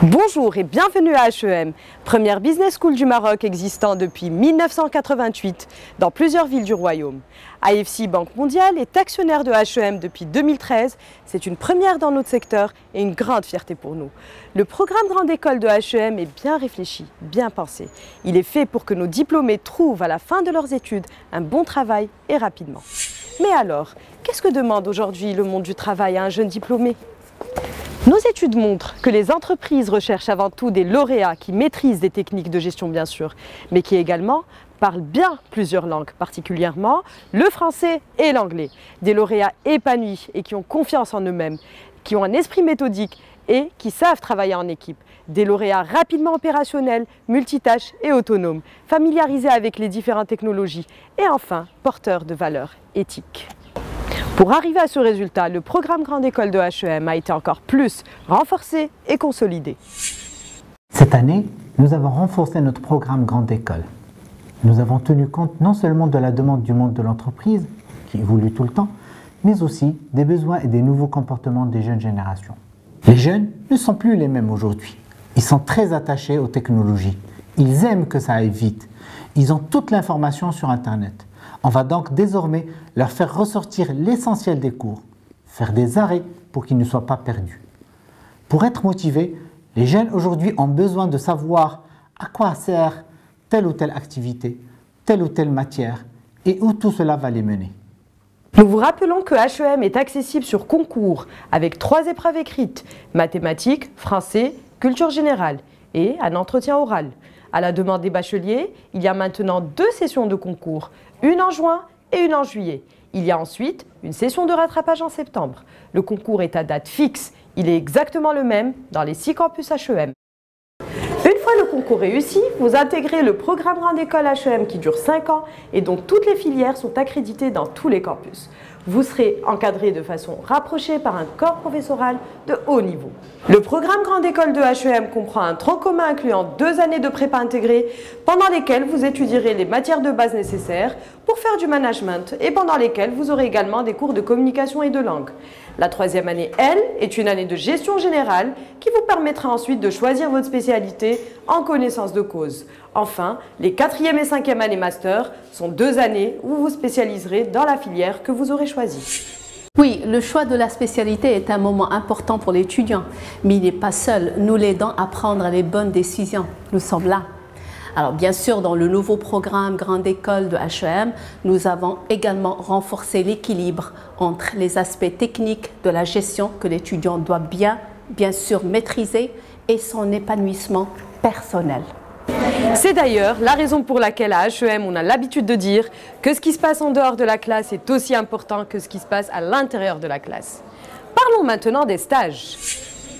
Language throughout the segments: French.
Bonjour et bienvenue à HEM, première business school du Maroc existant depuis 1988 dans plusieurs villes du royaume. AFC Banque Mondiale est actionnaire de HEM depuis 2013. C'est une première dans notre secteur et une grande fierté pour nous. Le programme Grande École de HEM est bien réfléchi, bien pensé. Il est fait pour que nos diplômés trouvent à la fin de leurs études un bon travail et rapidement. Mais alors, qu'est-ce que demande aujourd'hui le monde du travail à un jeune diplômé ? Nos études montrent que les entreprises recherchent avant tout des lauréats qui maîtrisent des techniques de gestion bien sûr, mais qui également parlent bien plusieurs langues, particulièrement le français et l'anglais. Des lauréats épanouis et qui ont confiance en eux-mêmes, qui ont un esprit méthodique et qui savent travailler en équipe. Des lauréats rapidement opérationnels, multitâches et autonomes, familiarisés avec les différentes technologies et enfin porteurs de valeurs éthiques. Pour arriver à ce résultat, le programme Grande École de HEM a été encore plus renforcé et consolidé. Cette année, nous avons renforcé notre programme Grande École. Nous avons tenu compte non seulement de la demande du monde de l'entreprise, qui évolue tout le temps, mais aussi des besoins et des nouveaux comportements des jeunes générations. Les jeunes ne sont plus les mêmes aujourd'hui. Ils sont très attachés aux technologies. Ils aiment que ça aille vite. Ils ont toute l'information sur Internet. On va donc désormais leur faire ressortir l'essentiel des cours, faire des arrêts pour qu'ils ne soient pas perdus. Pour être motivés, les jeunes aujourd'hui ont besoin de savoir à quoi sert telle ou telle activité, telle ou telle matière et où tout cela va les mener. Nous vous rappelons que HEM est accessible sur concours avec 3 épreuves écrites, mathématiques, français, culture générale et un entretien oral. À la demande des bacheliers, il y a maintenant 2 sessions de concours, une en juin et une en juillet. Il y a ensuite une session de rattrapage en septembre. Le concours est à date fixe, il est exactement le même dans les 6 campus HEM. Une fois le concours réussi, vous intégrez le programme Grande École HEM qui dure 5 ans et dont toutes les filières sont accréditées dans tous les campus. Vous serez encadré de façon rapprochée par un corps professoral de haut niveau. Le programme Grande École de HEM comprend un tronc commun incluant 2 années de prépa intégrée pendant lesquelles vous étudierez les matières de base nécessaires pour faire du management et pendant lesquelles vous aurez également des cours de communication et de langue. La 3e année, elle, est une année de gestion générale qui vous permettra ensuite de choisir votre spécialité en connaissance de cause. Enfin, les 4e et 5e années master sont 2 années où vous vous spécialiserez dans la filière que vous aurez choisie. Oui, le choix de la spécialité est un moment important pour l'étudiant, mais il n'est pas seul. Nous l'aidons à prendre les bonnes décisions. Nous sommes là. Alors bien sûr, dans le nouveau programme Grande École de HEM, nous avons également renforcé l'équilibre entre les aspects techniques de la gestion que l'étudiant doit bien sûr maîtriser et son épanouissement personnel. C'est d'ailleurs la raison pour laquelle à HEM, on a l'habitude de dire que ce qui se passe en dehors de la classe est aussi important que ce qui se passe à l'intérieur de la classe. Parlons maintenant des stages.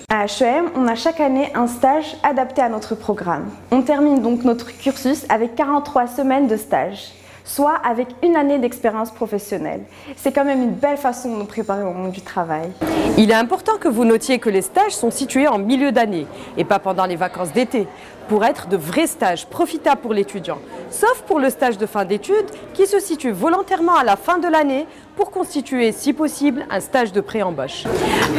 À HEM, on a chaque année un stage adapté à notre programme. On termine donc notre cursus avec 43 semaines de stage, soit avec une année d'expérience professionnelle. C'est quand même une belle façon de nous préparer au monde du travail. Il est important que vous notiez que les stages sont situés en milieu d'année et pas pendant les vacances d'été, pour être de vrais stages profitables pour l'étudiant, sauf pour le stage de fin d'études qui se situe volontairement à la fin de l'année pour constituer, si possible, un stage de pré-embauche.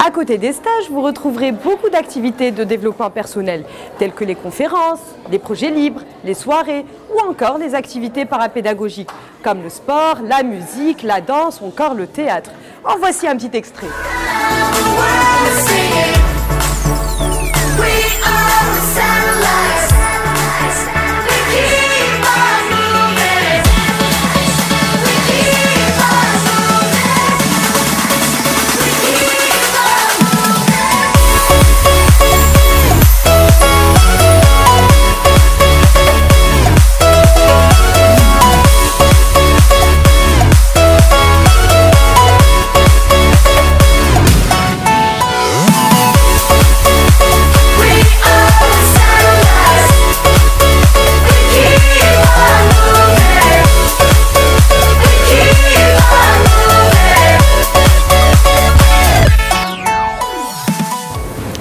À côté des stages, vous retrouverez beaucoup d'activités de développement personnel, telles que les conférences, les projets libres, les soirées ou encore les activités parapédagogiques, comme le sport, la musique, la danse ou encore le théâtre. En voici un petit extrait.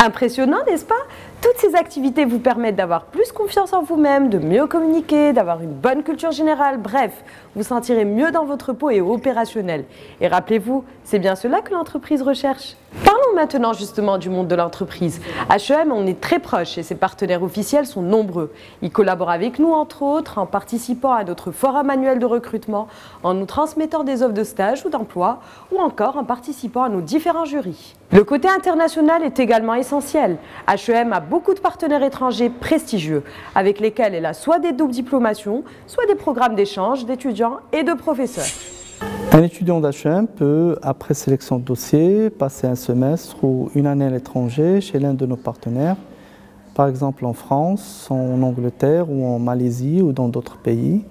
Impressionnant, n'est-ce pas? Toutes ces activités vous permettent d'avoir plus confiance en vous-même, de mieux communiquer, d'avoir une bonne culture générale, bref, vous sentirez mieux dans votre peau et opérationnel. Et rappelez-vous, c'est bien cela que l'entreprise recherche. Parlons Parlons maintenant justement du monde de l'entreprise. HEM, on est très proche et ses partenaires officiels sont nombreux. Ils collaborent avec nous, entre autres, en participant à notre forum annuel de recrutement, en nous transmettant des offres de stage ou d'emploi, ou encore en participant à nos différents jurys. Le côté international est également essentiel. HEM a beaucoup de partenaires étrangers prestigieux, avec lesquels elle a soit des doubles diplomations, soit des programmes d'échange d'étudiants et de professeurs. Un étudiant d'HEM peut, après sélection de dossier, passer un semestre ou une année à l'étranger chez l'un de nos partenaires, par exemple en France, en Angleterre ou en Malaisie ou dans d'autres pays.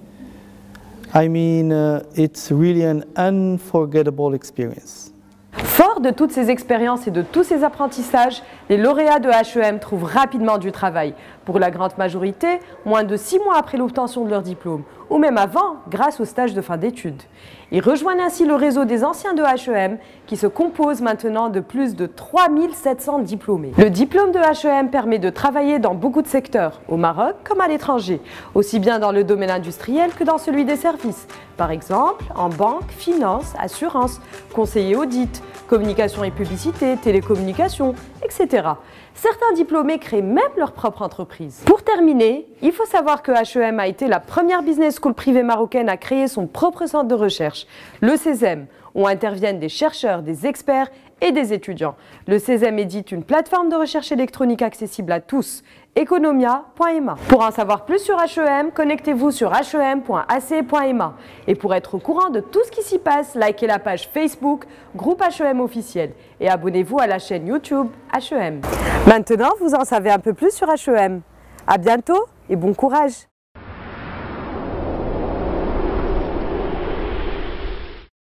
I mean, it's really an unforgettable experience. Fort de toutes ces expériences et de tous ces apprentissages, les lauréats de HEM trouvent rapidement du travail. Pour la grande majorité, moins de 6 mois après l'obtention de leur diplôme, ou même avant, grâce au stage de fin d'études. Ils rejoignent ainsi le réseau des anciens de HEM, qui se compose maintenant de plus de 3700 diplômés. Le diplôme de HEM permet de travailler dans beaucoup de secteurs, au Maroc comme à l'étranger, aussi bien dans le domaine industriel que dans celui des services. Par exemple, en banque, finance, assurance, conseiller audit, communication et publicité, télécommunications, etc. Certains diplômés créent même leur propre entreprise. Pour terminer, il faut savoir que HEM a été la première business school privée marocaine à créer son propre centre de recherche, le CESEM, où interviennent des chercheurs, des experts et des étudiants. Le CESEM édite une plateforme de recherche électronique accessible à tous, economia.ema. Pour en savoir plus sur HEM, connectez-vous sur hem.ac.ema. Et pour être au courant de tout ce qui s'y passe, likez la page Facebook Groupe HEM officiel et abonnez-vous à la chaîne YouTube HEM. Maintenant, vous en savez un peu plus sur HEM. À bientôt et bon courage!